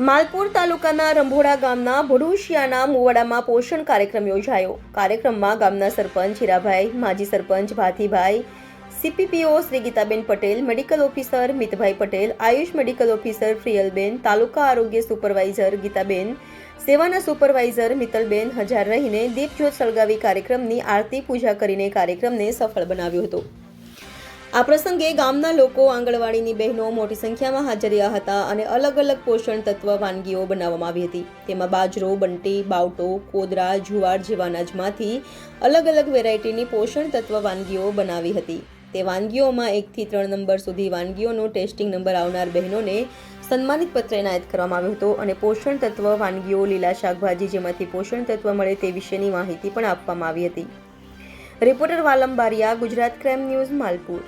માલપુર તાલુકાના રંભોડા ગામના ભડુશિયાના મુવાડામાં પોષણ કાર્યક્રમ યોજાયો। કાર્યક્રમમાં ગામના સરપંચ હીરાભાઈ, માજી સરપંચ Bhatibhai, CPPO Shri Gitaben Patel, medical officer Mitbhai Patel, Ayush medical officer Priyalben, તાલુકા આરોગ્ય સુપરવાઇઝર ગીતાબેન, સેવાના સુપરવાઇઝર મિત્તલબેન હાજર રહીને દીપજ્યોત સળગાવી કાર્યક્રમની આરતી પૂજા કરીને કાર્યક્રમને સફળ બનાવ્યો હતો। આ પ્રસંગે ગામના લોકો, આંગણવાડીની બહેનો મોટી સંખ્યામાં હાજર રહ્યા હતા અને અલગ અલગ પોષણ તત્વ વાનગીઓ બનાવવામાં આવી હતી। તેમાં બાજરો, બંટી, બાવટો, કોદરા, જુવાર જેવા અનાજમાંથી અલગ અલગ વેરાયટીની પોષણ તત્વ વાનગીઓ બનાવી હતી। તે વાનગીઓમાં 1 થી 3 નંબર સુધી વાનગીઓનો ટેસ્ટિંગ નંબર આવનાર બહેનોને સન્માનિત પત્ર એનાયત કરવામાં આવ્યો હતો અને પોષણ તત્વ વાનગીઓ, લીલા શાકભાજી જેમાંથી પોષણ તત્વ મળે તે વિશેની માહિતી પણ આપવામાં આવી હતી। રિપોર્ટર વાલમ બારિયા, ગુજરાત ક્રાઇમ ન્યૂઝ, માલપુર।